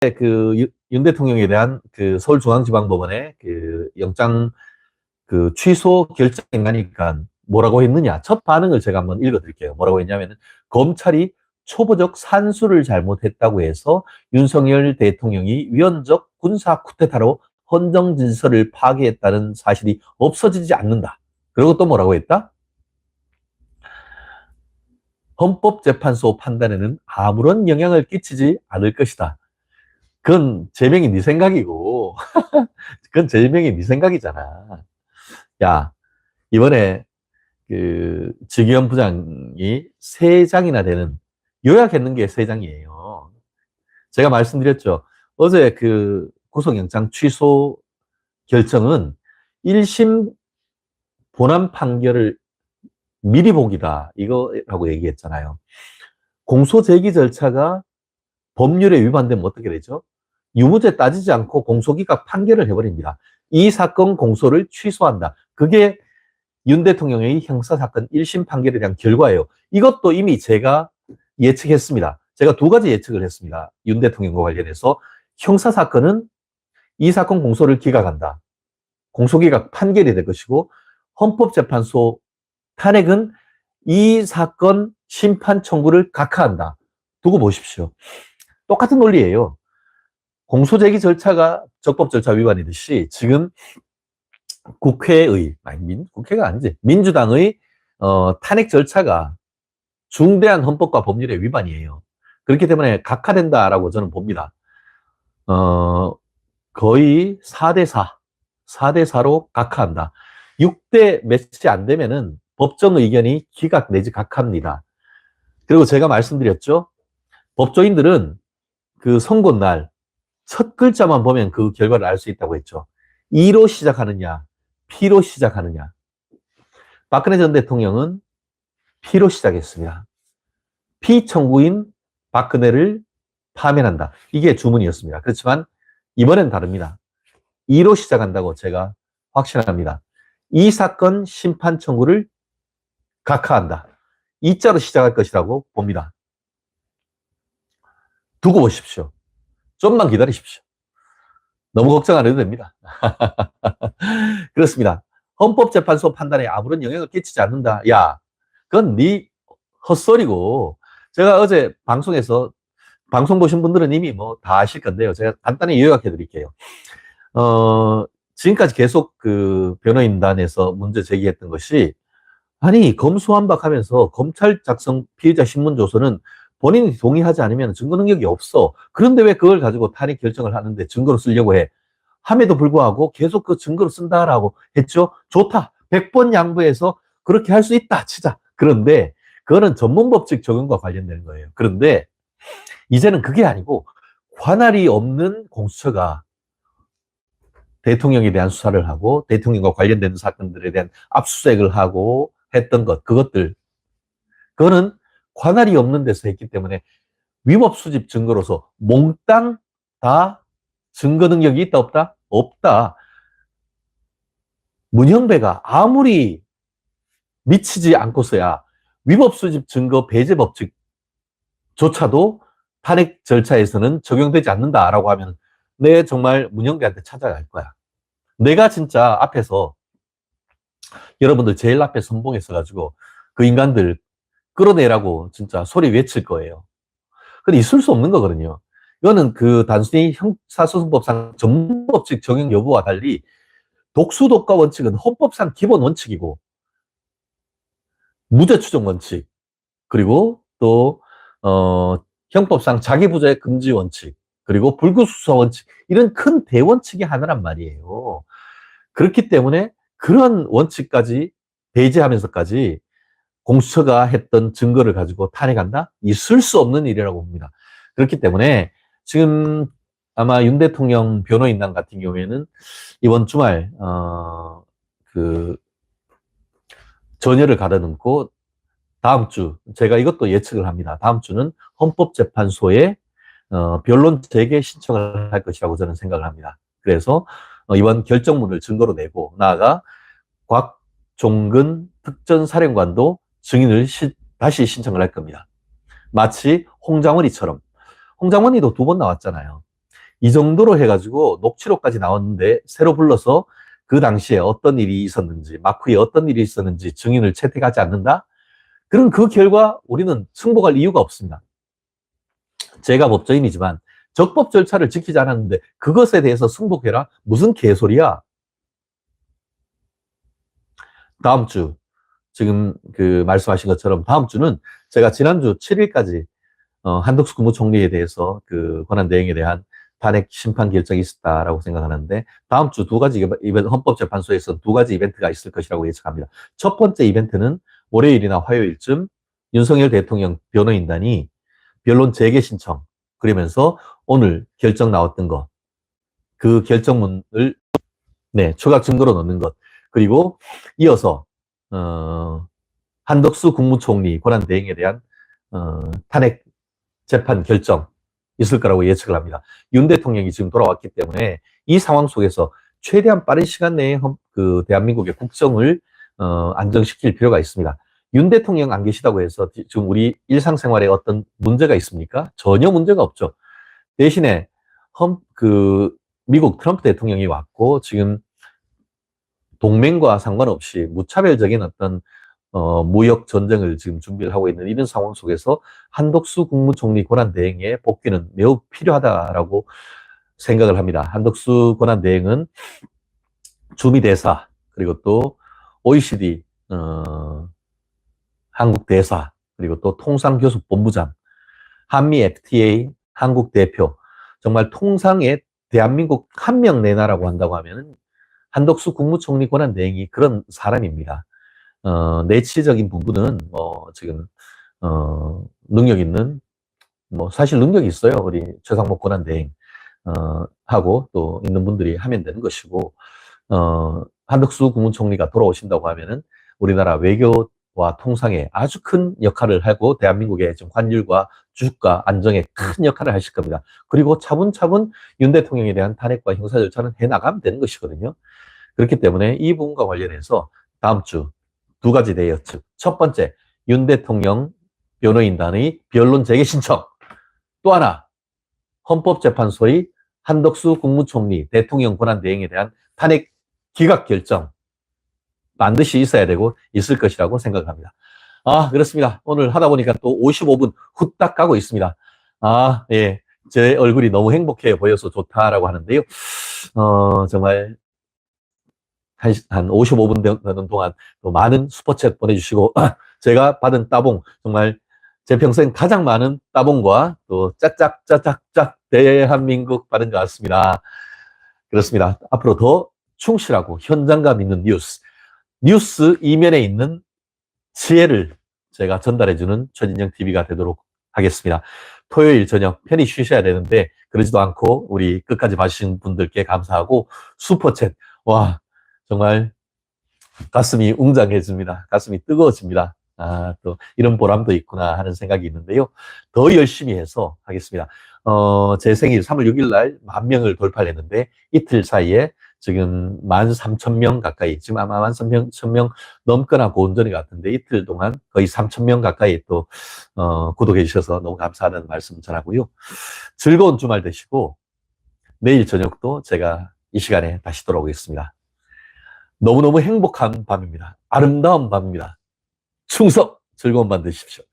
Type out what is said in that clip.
윤 대통령에 대한 그 서울중앙지방법원의 그 영장 그 취소 결정이 나니까 뭐라고 했느냐. 첫 반응을 제가 한번 읽어드릴게요. 뭐라고 했냐면은 검찰이 초보적 산수를 잘못했다고 해서 윤석열 대통령이 위헌적 군사 쿠데타로 헌정 질서를 파괴했다는 사실이 없어지지 않는다. 그리고 또 뭐라고 했다? 헌법재판소 판단에는 아무런 영향을 끼치지 않을 것이다. 그건 제명이 네 생각이고, 그건 제명이 네 생각이잖아. 야, 이번에 그 지기현 부장이 세 장이나 되는, 요약했는 게 세 장이에요. 제가 말씀드렸죠. 어제 그 구속영장 취소 결정은 1심 본안 판결을 미리 보기다. 이거라고 얘기했잖아요. 공소 제기 절차가 법률에 위반되면 어떻게 되죠? 유무죄 따지지 않고 공소기각 판결을 해버립니다. 이 사건 공소를 취소한다. 그게 윤 대통령의 형사사건 1심 판결에 대한 결과예요. 이것도 이미 제가 예측했습니다. 제가 두 가지 예측을 했습니다. 윤 대통령과 관련해서 형사사건은 이 사건 공소를 기각한다. 공소기각 판결이 될 것이고 헌법재판소 탄핵은 이 사건 심판 청구를 각하한다. 두고 보십시오. 똑같은 논리예요. 공소제기 절차가 적법 절차 위반이듯이 지금 국회가 아니지. 민주당의 탄핵 절차가 중대한 헌법과 법률의 위반이에요. 그렇기 때문에 각하된다라고 저는 봅니다. 거의 4대4, 4대4로 각하한다. 6대 몇이 안 되면은 법정 의견이 기각 내지 각하입니다. 그리고 제가 말씀드렸죠. 법조인들은 그 선고 날 첫 글자만 보면 그 결과를 알 수 있다고 했죠. E로 시작하느냐, P로 시작하느냐. 박근혜 전 대통령은 P로 시작했습니다. P 청구인 박근혜를 파면한다. 이게 주문이었습니다. 그렇지만 이번엔 다릅니다. E로 시작한다고 제가 확신합니다. 이 사건 심판 청구를 각하한다. E자로 시작할 것이라고 봅니다. 두고 보십시오. 좀만 기다리십시오. 너무 걱정 안 해도 됩니다. 그렇습니다. 헌법재판소 판단에 아무런 영향을 끼치지 않는다. 야, 그건 네 헛소리고. 제가 어제 방송에서, 방송 보신 분들은 이미 뭐 다 아실 건데요. 제가 간단히 요약해 드릴게요. 지금까지 계속 그 변호인단에서 문제 제기했던 것이, 아니, 검수완박하면서 검찰 작성 피의자 신문 조서는 본인이 동의하지 않으면 증거 능력이 없어. 그런데 왜 그걸 가지고 탄핵 결정을 하는데 증거로 쓰려고 해? 함에도 불구하고 계속 그 증거로 쓴다라고 했죠. 좋다. 100번 양보해서 그렇게 할 수 있다. 치자. 그런데 그거는 전문법칙 적용과 관련되는 거예요. 그런데 이제는 그게 아니고 관할이 없는 공수처가 대통령에 대한 수사를 하고 대통령과 관련된 사건들에 대한 압수수색을 하고 했던 것, 그거는 관할이 없는 데서 했기 때문에 위법 수집 증거로서 몽땅 다 증거 능력이 있다 없다? 없다. 문형배가 아무리 미치지 않고서야 위법 수집 증거 배제 법칙조차도 탄핵 절차에서는 적용되지 않는다라고 하면 내 정말 문형배한테 찾아갈 거야. 내가 진짜 앞에서 여러분들 제일 앞에 선봉에 서가지고 그 인간들 끌어내라고 진짜 소리 외칠 거예요. 근데 있을 수 없는 거거든요. 이거는 그 단순히 형사소송법상 전문법칙 적용 여부와 달리 독수독과 원칙은 헌법상 기본 원칙이고 무죄 추정 원칙, 그리고 또 형법상 자기부재 금지 원칙, 그리고 불구수사 원칙, 이런 큰 대원칙이 하나란 말이에요. 그렇기 때문에 그런 원칙까지 배제하면서까지 공수처가 했던 증거를 가지고 탄핵한다? 있을 수 없는 일이라고 봅니다. 그렇기 때문에 지금 아마 윤 대통령 변호인단 같은 경우에는 이번 주말 그 전열을 가다듬고 다음 주, 제가 이것도 예측을 합니다. 다음 주는 헌법재판소에 변론 재개 신청을 할 것이라고 저는 생각을 합니다. 그래서 이번 결정문을 증거로 내고 나아가 곽종근 특전사령관도 증인을 다시 신청을 할 겁니다. 마치 홍장원이처럼. 홍장원이도 2번 나왔잖아요. 이 정도로 해가지고 녹취록까지 나왔는데 새로 불러서 그 당시에 어떤 일이 있었는지, 마크에 어떤 일이 있었는지 증인을 채택하지 않는다? 그럼 그 결과 우리는 승복할 이유가 없습니다. 제가 법조인이지만 적법 절차를 지키지 않았는데 그것에 대해서 승복해라? 무슨 개소리야? 다음 주, 지금 그 말씀하신 것처럼 다음 주는 제가 지난주 7일까지 한덕수 국무총리에 대해서 그 권한 대행에 대한 탄핵 심판 결정이 있었다라고 생각하는데 다음 주 두 가지 이벤트, 헌법재판소에서 두 가지 이벤트가 있을 것이라고 예측합니다. 첫 번째 이벤트는 월요일이나 화요일쯤 윤석열 대통령 변호인단이 변론 재개 신청, 그러면서 오늘 결정 나왔던 것, 그 결정문을 네, 추가 증거로 넣는 것, 그리고 이어서 한덕수 국무총리 권한 대행에 대한 탄핵 재판 결정 있을 거라고 예측을 합니다. 윤 대통령이 지금 돌아왔기 때문에 이 상황 속에서 최대한 빠른 시간 내에 그 대한민국의 국정을 안정시킬 필요가 있습니다. 윤 대통령 안 계시다고 해서 지금 우리 일상생활에 어떤 문제가 있습니까? 전혀 문제가 없죠. 대신에 그 미국 트럼프 대통령이 왔고 지금 동맹과 상관없이 무차별적인 어떤 무역 전쟁을 지금 준비를 하고 있는 이런 상황 속에서 한덕수 국무총리 권한 대행의 복귀는 매우 필요하다라고 생각을 합니다. 한덕수 권한 대행은 주미 대사, 그리고 또 OECD 한국 대사, 그리고 또 통상교섭본부장, 한미 FTA 한국 대표, 정말 통상에 대한민국 한 명 내놔라고 한다고 하면 한덕수 국무총리 권한 대행이 그런 사람입니다. 내치적인 부분은 지금 능력 있는, 사실 능력이 있어요. 우리 최상목 권한 대행 하고 또 있는 분들이 하면 되는 것이고, 한덕수 국무총리가 돌아오신다고 하면은 우리나라 외교와 통상에 아주 큰 역할을 하고 대한민국의 좀 환율과 주가 안정에 큰 역할을 하실 겁니다. 그리고 차분차분 윤 대통령에 대한 탄핵과 형사 절차는 해나가면 되는 것이거든요. 그렇기 때문에 이 부분과 관련해서 다음 주 두 가지 대여측. 첫 번째, 윤 대통령 변호인단의 변론 재개 신청. 또 하나, 헌법재판소의 한덕수 국무총리 대통령 권한 대행에 대한 탄핵 기각 결정. 반드시 있어야 되고 있을 것이라고 생각합니다. 그렇습니다. 오늘 하다 보니까 또 55분 후딱 가고 있습니다. 예. 제 얼굴이 너무 행복해 보여서 좋다라고 하는데요. 정말 한 55분 되는 동안 또 많은 슈퍼챗 보내주시고, 제가 받은 따봉, 정말 제 평생 가장 많은 따봉과 또 짝짝짝짝짝 대한민국 받은 것 같습니다. 그렇습니다. 앞으로 더 충실하고 현장감 있는 뉴스 이면에 있는 지혜를 제가 전달해주는 최진영 TV가 되도록 하겠습니다. 토요일 저녁 편히 쉬셔야 되는데 그러지도 않고 우리 끝까지 봐주신 분들께 감사하고 슈퍼챗, 와, 정말 가슴이 웅장해집니다. 가슴이 뜨거워집니다. 또 이런 보람도 있구나 하는 생각이 있는데요. 더 열심히 해서 하겠습니다. 제 생일 3월 6일 날 10,000명을 돌파를 했는데 이틀 사이에 지금 13,000명 가까이, 지금 아마 13,000명 넘거나 고온전이 같은데 이틀 동안 거의 3,000명 가까이 또 구독해 주셔서 너무 감사하다는 말씀 전하고요. 즐거운 주말 되시고 내일 저녁도 제가 이 시간에 다시 돌아오겠습니다. 너무너무 행복한 밤입니다. 아름다운 밤입니다. 충성! 즐거운 밤 되십시오.